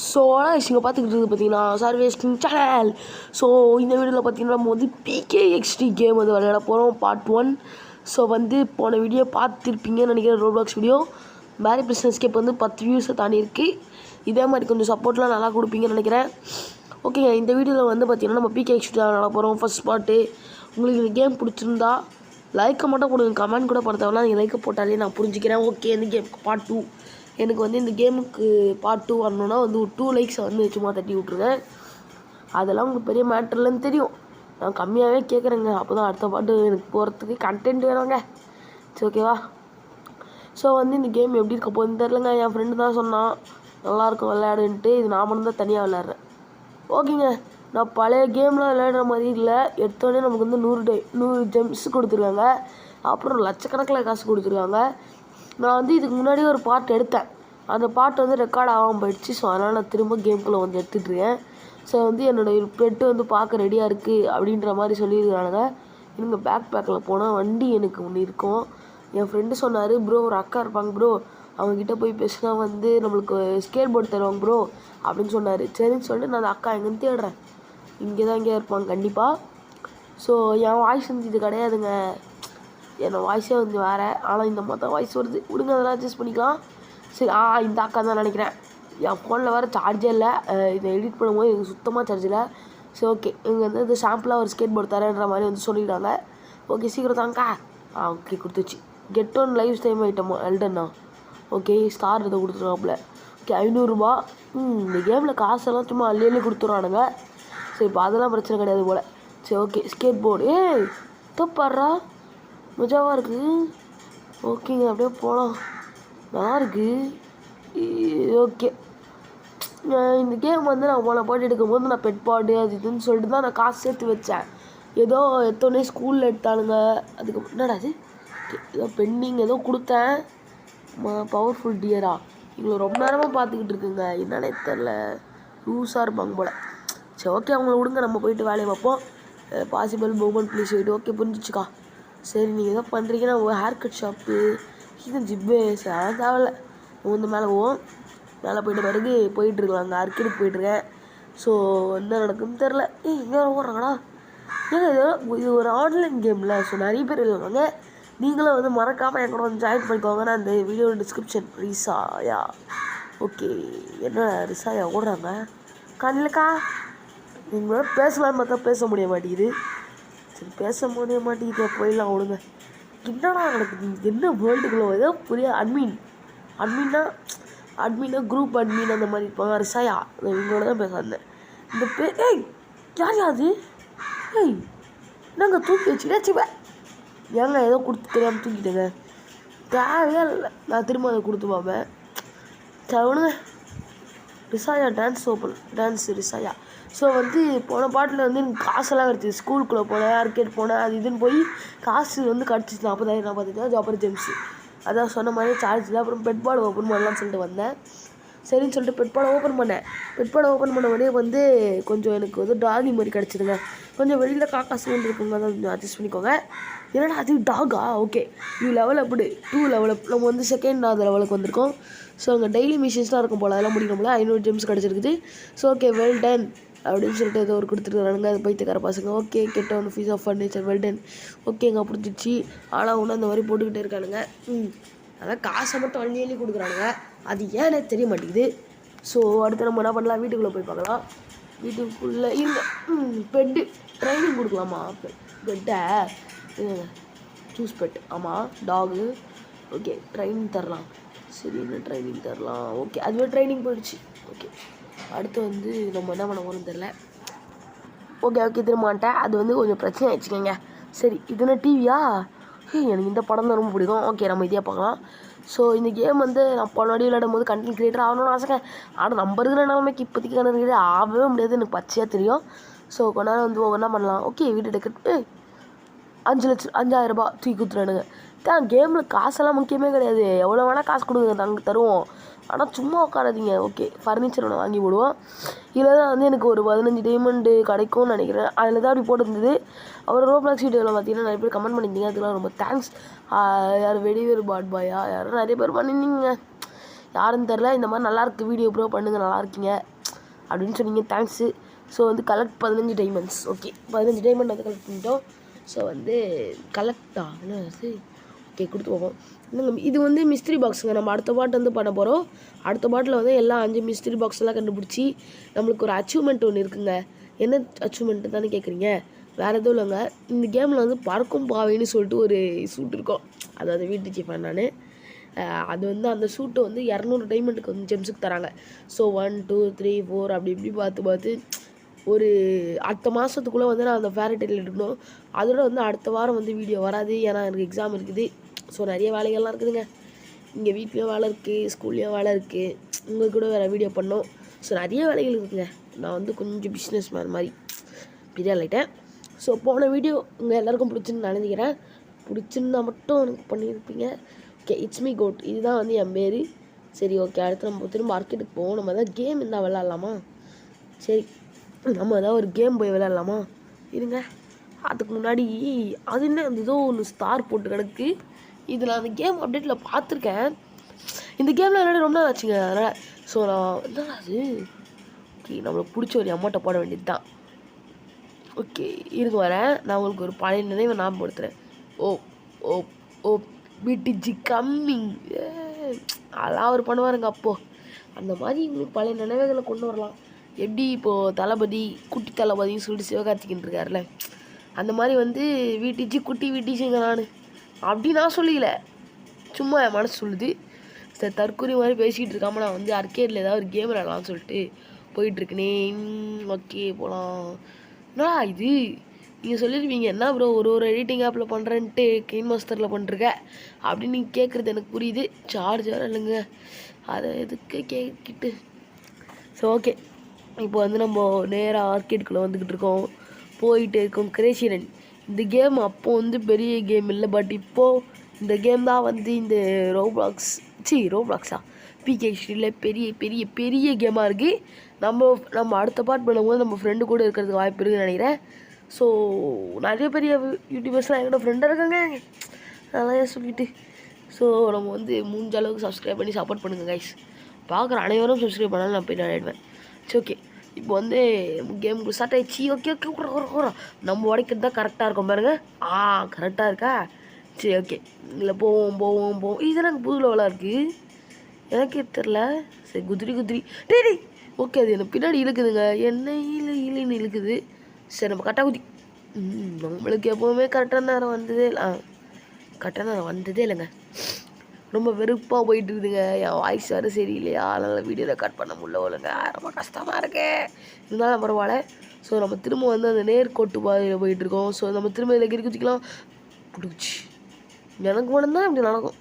So இங்கே பார்த்துக்கிட்டு இருக்குது பார்த்தீங்கன்னா சர்வேஸ் கிங் சேனல். ஸோ இந்த வீடியோவில் பார்த்தீங்கன்னா நம்ம வந்து PKXD கேம் வந்து விளையாட போகிறோம் பார்ட் 1. ஸோ வந்து போன வீடியோ பார்த்துருப்பீங்கன்னு நினைக்கிறேன். ரோட்பாக்ஸ் வீடியோ மேரி பிஸ்னஸ் கேப் வந்து 10 வியூஸை தாண்டி இருக்குது. இதே மாதிரி கொஞ்சம் சப்போர்ட்லாம் நல்லா கொடுப்பீங்கன்னு நினைக்கிறேன். ஓகேங்க, இந்த வீடியோவில் வந்து பார்த்தீங்கன்னா நம்ம PKXD விளையாட போகிறோம் ஃபஸ்ட் பார்ட்டு. உங்களுக்கு இந்த கேம் பிடிச்சிருந்தா லைக்கை மட்டும் கொடுங்க, கமெண்ட் கூட பண்ண தேவையில்ல. நீங்கள் லைக்கை போட்டாலே நான் புரிஞ்சுக்கிறேன். ஓகே, இந்த கேம் பார்ட் 2. எனக்கு வந்து இந்த கேமுக்கு பார்ட் 2 வரணுன்னா வந்து ஒரு 2 லைக்ஸை வந்து சும்மா தட்டி விட்ருங்க. அதெல்லாம் உங்களுக்கு பெரிய மேட்டர்லன்னு தெரியும். நான் கம்மியாகவே கேட்குறேங்க, அப்போ தான் அடுத்த பாட்டு எனக்கு போகிறதுக்கு கண்டென்ட் வேணுங்க. சரி, ஓகேவா? ஸோ வந்து இந்த கேம் எப்படி இருக்க போகுதுன்னு தெரிலங்க. என் ஃப்ரெண்டு தான் சொன்னான் நல்லாயிருக்கும் விளையாடுன்ட்டு. இது நான் மட்டும் தான் தனியாக விளையாடுறேன். ஓகேங்க, நான் பழைய கேம்லாம் விளையாடுற மாதிரி இல்லை. எடுத்தோடனே நமக்கு வந்து 100 ஜெம்ஸ் கொடுத்துருக்காங்க. அப்புறம் லட்சக்கணக்கில் காசு கொடுத்துருக்காங்க. நான் வந்து இதுக்கு முன்னாடி ஒரு பாட்டு எடுத்தேன். அந்த பாட்டு வந்து ரெக்கார்ட் ஆகாமல் போயிடுச்சு. ஸோ அதனால் நான் திரும்ப கேம்குள்ளே வந்து எடுத்துகிட்ருக்கேன். ஸோ வந்து என்னோடய பெட்டு வந்து பார்க்க ரெடியாக இருக்குது அப்படின்ற மாதிரி சொல்லியிருக்காங்க. இவங்க பேக் பேக்கில் போனால் வண்டி எனக்கு ஒன்று இருக்கும். என் ஃப்ரெண்டு சொன்னார், ப்ரோ ஒரு அக்கா இருப்பாங்க ப்ரோ, அவங்கக்கிட்ட போய் பேசினா வந்து நம்மளுக்கு ஸ்கேட் போர்டு தருவாங்க ப்ரோ அப்படின்னு சொன்னார். சரின்னு சொல்லிட்டு நான் அந்த அக்கா எங்கேன்னு தேடுறேன். இங்கே தான் இங்கே இருப்பாங்க கண்டிப்பாக. ஸோ என் வாய்ஸ் வந்து இது கிடையாதுங்க, என்னோட வாய்ஸே வந்து வேறு. ஆனால் இந்த மொத்த வாய்ஸ் வருது, விடுங்க, அதெல்லாம் அட்ஜஸ்ட் பண்ணிக்கலாம். சரி, இந்த அக்கா தான் நினைக்கிறேன். என் ஃபோனில் வேறு சார்ஜே இல்லை. இதை எடிட் பண்ணும்போது எனக்கு சுத்தமாக சார்ஜ் இல்லை. சரி, ஓகே, இங்கே வந்து இது சாம்பிளாக ஒரு ஸ்கேட் போர்டு தரேன்ற மாதிரி வந்து சொல்லிவிட்டாங்க. ஓகே, சீக்கிரம் தாங்க்கா. ஓகே, கொடுத்துச்சு. கெட் ஒன் லைஃப் டைம் ஐட்டமா எல்டன்னா. ஓகே, ஸ்டார் இதை கொடுத்துருவாப்புல. ஓகே, 500 ரூபா. இந்த கேமில் காசெல்லாம் சும்மா அள்ளி கொடுத்துருவானுங்க. சரி, இப்போ அதெல்லாம் பிரச்சனை கிடையாது போல். சரி, ஓகே, ஸ்கேட் போர்டு. தப்பாடுறா, மஜாவாக இருக்குது. ஓகேங்க, அப்படியே போகலாம், நல்லா இருக்குது. ஓகே, இந்த கேம் வந்து நான் போன பாட்டு எடுக்கும்போது நான் பெட் பாடு அது இதுன்னு சொல்லிட்டு தான் நான் காசு சேர்த்து வச்சேன். ஏதோ எத்தோடனே ஸ்கூலில் எடுத்தானுங்க. அதுக்கு என்னடா அது, ஏதோ பெண்டிங் ஏதோ கொடுத்தேன். பவர்ஃபுல் டியரா, இவங்களை ரொம்ப நேரமாக பார்த்துக்கிட்டு இருக்குங்க, என்னன்னே தெரில, லூஸாக இருப்பாங்க போல். சரி, ஓகே, அவங்கள விடுங்க, நம்ம போயிட்டு வேலையை பார்ப்போம். பாசிபிள் மூமெண்ட் ப்ளீஸ் போயிட்டு. ஓகே, புரிஞ்சிச்சுக்கா. சரி, நீங்கள் எதோ பண்ணுறீங்கன்னா ஒரு ஹேர் கட் ஷாப்பு இது ஜிப்பு சரி, அதான் தேவையில்ல. வந்து மேலே போவோம். மேலே போயிட்ட பிறகு போயிட்டுருக்கலாம், அங்கே அர்க்கெடுக்கு போயிட்டுருக்கேன். ஸோ என்ன நடக்குதுன்னு தெரில. இங்கே ஓடுறாங்கடா. ஏங்க இது ஒரு ஆன்லைன் கேமில். ஸோ நிறைய பேர் இருக்காங்க. நீங்களும் வந்து மறக்காமல் என் கூட வந்து ஜாயின் பண்ணிக்கோங்க. நான் இந்த வீடியோ டிஸ்கிரிப்ஷன். ரிசாயா, ஓகே, என்ன ரிசாயா ஓடுறாங்க கண்ணிலக்கா. நீங்களோட பேசலான்னு பார்த்தா பேச முடிய மாட்டேங்குது. சரி, பேச முடிய மாட்டேங்குது, போயிடலாம் விடுங்க. என்னடா நடக்குது, என்ன வேர்ல்டுக்குள்ளே ஏதோ புரிய. அட்மின்னா குரூப் அட்மின் அந்த மாதிரி இருப்பாங்க. ரிசாயா, இவங்களோட தான் பேச வந்தேன். இந்த யார் யாது? என்னங்க தூக்கி வச்சுக்கிட்டே ஏங்க ஏதோ கொடுத்து தெரியாமல் தூக்கிட்டேங்க, தேவையே இல்லை. நான் திரும்ப அதை கொடுத்து பார்ப்பேன். தவணுங்க. ரிசாயா டான்ஸ் ரிசாயா. ஸோ வந்து போன பாட்டில் வந்து எனக்கு காசெல்லாம் கிடச்சிது. ஸ்கூலுக்குள்ளே போனேன், ஆர்கேட் போனேன், அது இதுன்னு போய் காசு வந்து கிடச்சிச்சு 40,000 40,000. அப்புறம் ஜெம்ஸு அதான் சொன்ன மாதிரி சார்ஜ் இல்லை. அப்புறம் பெட் பாடு ஓப்பன் பண்ணலான்னு சொல்லிட்டு வந்தேன். சரின்னு சொல்லிட்டு பெட் பாடை ஓப்பன் பண்ண உடனே வந்து கொஞ்சம் எனக்கு வந்து டாகி மாதிரி கிடச்சிதுங்க. கொஞ்சம் வெளியில் காக்கா சவுண்ட் இருக்குங்க, அதை கொஞ்சம் அட்ஜஸ்ட் பண்ணிக்கோங்க. என்னடா அது டாகா? ஓகே, இது லெவல் அப்பு 2 லெவல் அப். நம்ம வந்து செகண்ட் அந்த லெவலுக்கு வந்திருக்கோம். ஸோ அங்கே டெய்லி மிஷின்ஸ்லாம் இருக்கும் போல், அதெல்லாம் முடிக்கணும் போல். 500 ஜெம்ஸ் கிடச்சிருக்குது. ஸோ ஓகே, வெல் டன் அப்படின்னு சொல்லிட்டு ஏதோ ஒரு கொடுத்துருக்கானுங்க. அது பைத்தியக்கார பசங்க. ஓகே, கெட்ட ஒன்று piece of furniture well done. ஓகேங்க, பிடிச்சிச்சு. ஆனால் ஒன்று அந்த மாதிரி போட்டுக்கிட்டே இருக்கானுங்க. அதான் காசை மட்டும் அள்ளி கொடுக்குறானுங்க, அது ஏன்னே தெரிய மாட்டேங்குது. ஸோ அடுத்து நம்ம என்ன பண்ணலாம், வீட்டுக்குள்ளே போய் பார்க்கலாம். வீட்டுக்குள்ளே இருங்க. பெட்டு ட்ரைனிங் கொடுக்கலாமா? பெட்டை சூஸ் பெட். ஆமாம், டாகு. ஓகே, ட்ரைனிங் தரலாம். சரி, என்ன ட்ரைனிங் தரலாம்? ஓகே, அதுவே ட்ரைனிங் போயிடுச்சு. ஓகே, அடுத்து வந்து நம்ம என்ன பண்ண போகிறோம்னு தெரில. ஓகே, திரும்ப மாட்டேன். அது வந்து கொஞ்சம் பிரச்சனை ஆயிடுச்சுக்கங்க. சரி, இதுனா டிவியா? எனக்கு இந்த படம் தான் ரொம்ப பிடிக்கும். ஓகே, நம்ம இதே பார்க்கலாம். ஸோ இந்த கேம் வந்து நான் பழைய விளையாடும் போது கண்டென்ட் கிரியேட்டர் ஆகணும்னு ஆசைங்க. ஆனால் நம்ம இருக்கிற நிலைமைக்கு இப்போதைக்கு கண்டென்ட் கிரியேட்டர் ஆகவே முடியாது, எனக்கு பச்சையாக தெரியும். ஸோ கொஞ்ச நேரம் வந்து ஒவ்வொன்றா பண்ணலாம். ஓகே, வீட்டு டெக்கெட் 5,000 ரூபா தூக்கி கொடுத்துறானுங்க. தான் கேமில் காசெல்லாம் முக்கியமே கிடையாது, எவ்வளோ வேணால் காசு கொடுங்க, நாங்கள் தருவோம். ஆனால் சும்மா உட்காராதீங்க. ஓகே, ஃபர்னிச்சர் ஒன்று வாங்கி போடுவோம். இதில் தான் வந்து எனக்கு ஒரு 15 டைமண்டு கிடைக்கும்னு நினைக்கிறேன். அதில் தான் அப்படி போட்டுருந்தது. அப்புறம் ரோப்ளாக்ஸ் வீடியோவில் பார்த்தீங்கன்னா நிறைய பேர் கமெண்ட் பண்ணியிருந்தீங்க, அதுக்கெல்லாம் ரொம்ப தேங்க்ஸ். யார் வெடிவேர் பாட் பாயா யாரும் நிறைய பேர் பண்ணியிருந்தீங்க. யாருன்னு தெரில. இந்த மாதிரி நல்லாயிருக்கு வீடியோ ப்ரோ பண்ணுங்கள், நல்லா இருக்கீங்க அப்படின்னு சொன்னீங்க, தேங்க்ஸு. ஸோ வந்து கலெக்ட் 15 டைமண்ட்ஸ். ஓகே 15 டைமண்ட் வந்து கலெக்ட் பண்ணிட்டோம். ஸோ வந்து கலெக்டா என்ன அது? ஓகே கொடுத்து போவோம். இன்னும் இது வந்து மிஸ்ட்ரி பாக்ஸுங்க. நம்ம அடுத்த பாட்டு வந்து பண்ண போகிறோம். அடுத்த பாட்டில் வந்து எல்லா 5 மிஸ்ட்ரி பாக்ஸ் எல்லாம் கண்டுபிடிச்சி நம்மளுக்கு ஒரு அச்சீவ்மெண்ட் ஒன்று இருக்குங்க. என்ன அச்சீவ்மெண்ட்டு தானே கேட்குறீங்க? வேறு எதுவும் இல்லைங்க. இந்த கேமில் வந்து பறக்கும் பாவைன்னு சொல்லிட்டு ஒரு சூட் இருக்கும். அதாவது வீட்டு சீஃபன் நான். அது வந்து அந்த சூட்டை வந்து 200 டைமண்டுக்கு வந்து ஜெம்ஸுக்கு தராங்க. ஸோ 1 2 3 4 அப்படி இப்படி பார்த்து ஒரு அடுத்த மாதத்துக்குள்ளே வந்து நான் அந்த ஃபேரடைல் எடுக்கணும். அதோட வந்து அடுத்த வாரம் வந்து வீடியோ வராது, ஏன்னா எனக்கு எக்ஸாம் இருக்குது. ஸோ நிறைய வேலைகள்லாம் இருக்குதுங்க. இங்கே வீட்லேயும் வேலை இருக்குது, ஸ்கூல்லேயும் வேலை இருக்குது, உங்கள் கூட வேறு வீடியோ பண்ணோம். ஸோ நிறைய வேலைகள் இருக்குதுங்க. நான் வந்து கொஞ்சம் பிஸ்னஸ் மேன் மாதிரி பெரிய ஆகிட்டேன். ஸோ போன வீடியோ உங்கள் எல்லாேருக்கும் பிடிச்சுன்னு நினைக்கிறேன். பிடிச்சிருந்தா மட்டும் எனக்கு பண்ணியிருப்பீங்க. ஓகே இட்ஸ் மீ கோட், இதுதான் வந்து என் பேர். சரி ஓகே, அடுத்து நம்ம திரும்ப மார்க்கெட்டுக்கு போவோம். நம்ம தான் கேம் இருந்தால் விளாட்லாமா? சரி நம்ம ஏதாவது ஒரு கேம் போய் விளையாடலாமா? இருங்க, அதுக்கு முன்னாடி அது என்ன ஏதோ ஒன்று ஸ்டார் போட்டு கிடக்கு. இதில் அந்த கேம் அப்டேட்டில் பார்த்துருக்கேன். இந்த கேமில் விளையாட ரொம்ப நாள் ஆச்சுங்க. அதனால் ஸோ நான் என்னடா அது? ஓகே நம்மளுக்கு பிடிச்ச ஒரு அமௌண்ட்டை போட வேண்டியது தான். ஓகே இருங்க வரேன், நான் உங்களுக்கு ஒரு பழைய நினைவை ஞாபகப்படுத்துகிறேன். ஓ ஓ ஓ பிடிஜி கம்மிங் அதெல்லாம் அவர் பண்ணுவாருங்க. அப்போது அந்த மாதிரி உங்களுக்கு பழைய நினைவுகளை கொண்டு வரலாம். எப்படி இப்போது தளபதி குட்டி தளபதின்னு சொல்லிட்டு சிவகார்த்திகேயன் இருக்கார்ல, அந்த மாதிரி வந்து வீட்டிச்சு குட்டி வீட்டிச்சுங்க. நான் அப்படி நான் சொல்லிக்கல, சும்மா என் மனசு சொல்லுது. சரி தற்கொலை மாதிரி பேசிக்கிட்டு இருக்காமல் நான் வந்து அர்கேடில் ஏதாவது ஒரு கேம் விளையாடலாம்னு சொல்லிட்டு போயிட்டுருக்குனே. ஓகே போகலாம். என்னடா இது? நீங்கள் சொல்லியிருப்பீங்க என்ன ப்ரோ ஒரு எடிட்டிங் ஆப்பில் பண்ணுறேன்ட்டு கெயின் மாஸ்டரில் பண்ணிருக்க அப்படின்னு நீங்கள் கேட்குறது எனக்கு புரியுது. சார்ஜர் இல்லைங்க, அதை எதுக்கு கேட்கிட்டு. ஸோ ஓகே இப்போ வந்து நம்ம நேராக ஆர்கேடுக்குள்ளே வந்துக்கிட்டு இருக்கோம், போயிட்டு இருக்கோம். கிரேசி ரன் இந்த கேம் அப்போது வந்து பெரிய கேம் இல்லை, பட் இப்போது இந்த கேம் தான் வந்து இந்த ரோப்ளாக்ஸா பிகேஷியில் பெரிய பெரிய பெரிய கேமாக இருக்குது. நம்ம அடுத்த பார்ட் பண்ணும்போது நம்ம ஃப்ரெண்டு கூட இருக்கிறதுக்கு வாய்ப்பு இருக்குதுன்னு நினைக்கிறேன். ஸோ நிறைய பெரிய யூடியூபர்ஸ்லாம் என்னோடய ஃப்ரெண்டாக இருக்காங்க, அதெல்லாம் சொல்லிவிட்டு. ஸோ நம்ம வந்து முடிஞ்ச அளவுக்கு சப்ஸ்கிரைப் பண்ணி சப்போர்ட் பண்ணுங்கள் கைஸ். பார்க்குற அனைவரும் சப்ஸ்கிரைப் பண்ணாலும் நான் போய் விளையாடுவேன். சரி ஓகே இப்போ வந்து கேமுக்கு ஸ்டார்ட் ஆகிடுச்சு. ஓகே ஓகே நம்ம உடைக்கிறது தான் கரெக்டாக இருக்கும் பாருங்கள். கரெக்டாக இருக்கா? சரி ஓகே இல்லை போவோம். இது எனக்கு புது லெவலாக இருக்குது, எனக்கே தெரில. சரி குதிரி டேய் ஓகே அது எனக்கு பின்னாடி இழுக்குதுங்க, என்ன இழுன்னு இழுக்குது. சரி நம்ம கரெக்டாக குதி. நம்மளுக்கு எப்போவுமே கரெக்டான நேரம் வந்ததே இல்லைங்க. ரொம்ப வெறுப்பாக போயிட்டு இருக்குதுங்க. என் வாய்ஸ் வேறு சரியில்லையா, அதனால் வீடியோ ரெக்கார்ட் பண்ண முடியல. ரொம்ப கஷ்டமாக இருக்கு, இருந்தாலும் பரவாயில்ல. ஸோ நம்ம திரும்ப வந்து அந்த நேர்கோட்டு பாதையில் போயிட்டுருக்கோம். ஸோ நம்ம திரும்ப இதில் குதிக்கலாம். பிடிச்சி எனக்கு மட்டும்தான் இப்படி நடக்கும்.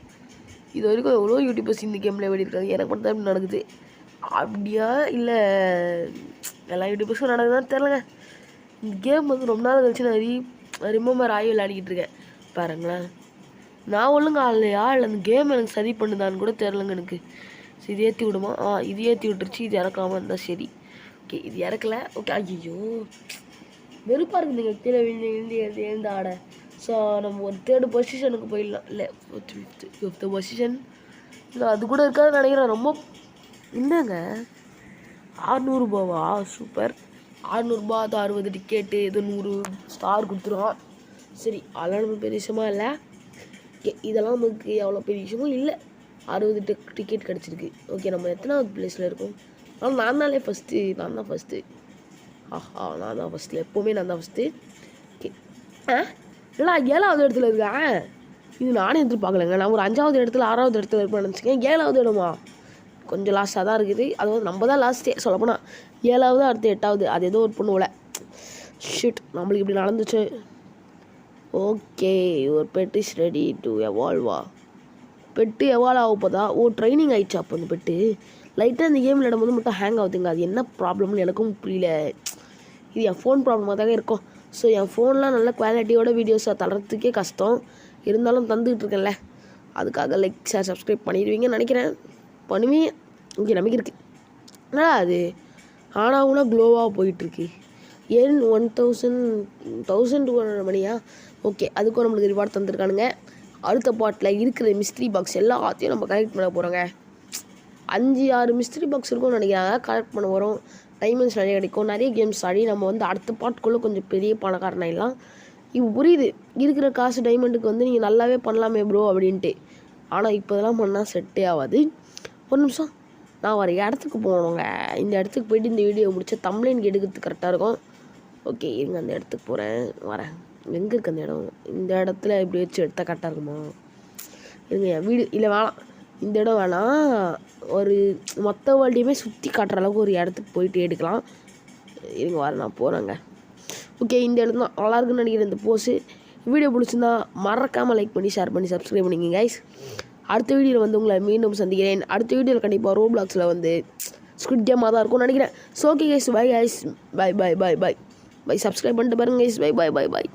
இது வரைக்கும் எவ்வளோ யூடியூபர்ஸ் இந்த கேமில் எப்படி இருக்காங்க, எனக்கு மட்டும் தான் இப்படி நடக்குது. அப்படியா இல்லை எல்லா யூடியூபர்ஸும் நடக்குதுன்னு தெரிலங்க. இந்த கேம் வந்து ரொம்ப நாள் கழிச்சு நான் ரிமெம்பர் ஆகி விளையாடிக்கிட்டு இருக்கேன் பாருங்களேன். நான் ஒழுங்கு ஆகலையா இல்லை அந்த கேம் எனக்கு சரி பண்ணுதான்னு கூட தெரிலங்க எனக்கு. ஸோ இது ஏற்றி விடுமா? இது ஏற்றி விட்டுருச்சு. இது இறக்காமல் இருந்தால் சரி. ஓகே இது இறக்கலை. ஓகே ஐயோ வெறுப்பாக இருக்குதுங்க, கீழே எழுந்து ஆட. ஸோ நம்ம ஒரு 3rd பொசிஷனுக்கு போயிடலாம். இல்லை 5th பொசிஷன் இல்லை அது கூட இருக்காதுன்னு நினைக்கிறேன். ரொம்ப என்னங்க 600 ரூபாவா? சூப்பர். 600 ரூபா, அது 60 டிக்கெட்டு, இது 100 ஸ்டார் கொடுத்துருவான். சரி அதெல்லாம் நம்ம பெரிய விஷயமா இல்லை. இதெல்லாம் நமக்கு அவ்வளோ பெரிய விஷயமும் இல்லை. 60 டிக்கெட் கிடச்சிருக்கு. ஓகே நம்ம எத்தனாவது ப்ளேஸில் இருக்கோம்? ஆனால் நான் தான் ஃபஸ்ட்டு. நான் தான் ஃபஸ்ட்டில், எப்போவுமே நான் தான் ஃபஸ்ட்டு. ஓகே இல்லை 7வது இடத்துல இருக்கேன். இது நானே எதிர்பார்க்கலைங்க. நான் ஒரு 5வது இடத்துல 6வது இடத்துல இருப்பேன்னு நினச்சிக்கேன். 7வது இடமா கொஞ்சம் லாஸ்ட்டாக தான் இருக்குது. அது வந்து நம்ம தான் லாஸ்ட்டே சொல்லப்போனால். 7வது அடுத்து 8வது அது ஏதோ ஒரு பொண்ணு போல. ஷிட் நம்மளுக்கு இப்படி நடந்துச்சு. Okay your pet is ready to எவால்வா. பெட்டு எவால்வ் ஆக போதா? ட்ரைனிங் ஆகிடுச்சு. அப்போ அந்த பெட்டு லைட்டாக இந்த கேம் விளையாடும்போது மட்டும் ஹேங் ஆகுதுங்க. அது என்ன ப்ராப்ளம்னு எனக்கும் புரியல. இது என் ஃபோன் ப்ராப்ளமாக தாங்க இருக்கும். ஸோ என் ஃபோன்லாம் நல்ல குவாலிட்டியோட வீடியோஸை தள்ளுறதுக்கே கஷ்டம், இருந்தாலும் தந்துக்கிட்டு இருக்கேன்ல, அதுக்காக லைக் ஷேர் சப்ஸ்கிரைப் பண்ணிடுவீங்கன்னு நினைக்கிறேன். பண்ணுவீங்க, இங்கே நம்பிக்கை இருக்குது. அது ஆனாவுனா க்ளோவாக போயிட்டுருக்கு. ஏன் 1200 மணியா? ஓகே அதுக்கும் நம்மளுக்கு ரிவார்ட் தந்துருக்கானுங்க. அடுத்த பாட்டில் இருக்கிற மிஸ்ட்ரி பாக்ஸ் எல்லாத்தையும் நம்ம கலெக்ட் பண்ண போகிறோங்க. 5-6 மிஸ்ட்ரி பாக்ஸ் இருக்கும்னு நினைக்கிறாங்க. கலெக்ட் பண்ண வரும், டைமண்ட்ஸ் நிறைய கிடைக்கும், நிறைய கேம்ஸ் ஆடி நம்ம வந்து அடுத்த பாட்டுக்குள்ளே கொஞ்சம் பெரிய பணக்காரன் ஆகிடலாம். இப்போ புரியுது இருக்கிற காசு டைமண்டுக்கு வந்து நீங்கள் நல்லாவே பண்ணலாமே ப்ரோ அப்படின்ட்டு. ஆனால் இப்போ இதெல்லாம் பண்ணால் செட்டே ஆகாது. ஒரு நிமிஷம், நான் ஒரு இடத்துக்கு போகணுங்க. இந்த இடத்துக்கு போய்ட்டு இந்த வீடியோ முடிச்ச தம்ப்லைனுக்கு எடுக்கிறதுக்கு கரெக்டாக இருக்கும். ஓகே இருங்க, அந்த இடத்துக்கு போகிறேன், வரேன். எங்கே இருக்குது அந்த இடம்? இந்த இடத்துல இப்படி வச்சு எடுத்தால் கரெக்டாக இருக்குமா? இருங்க, என் வீடு இல்லை வேணாம், இந்த இடம் வேணாம். ஒரு மொத்த வேர்ல்டையுமே சுற்றி காட்டுற அளவுக்கு ஒரு இடத்துக்கு போயிட்டு எடுக்கலாம். இருங்க வர, நான் போகிறேங்க. ஓகே, இந்த இடம் தான் நல்லா இருக்குன்னு நினைக்கிறேன். இந்த போஸ்ட்டு வீடியோ பிடிச்சிருந்தா மறக்காமல் லைக் பண்ணி ஷேர் பண்ணி சப்ஸ்கிரைப் பண்ணிங்க கைஸ். அடுத்த வீடியோவில் வந்து உங்களை மீண்டும் சந்திக்கிறேன். அடுத்த வீடியோவில் கண்டிப்பாக ரோப்ளாக்ஸில் வந்து ஸ்குவிட் கேமாக தான் இருக்கும்னு நினைக்கிறேன். So okay guys, bye guys, bye bye bye bye bye. Subscribe பண்ணிட்டு பாருங்க guys, bye bye bye by.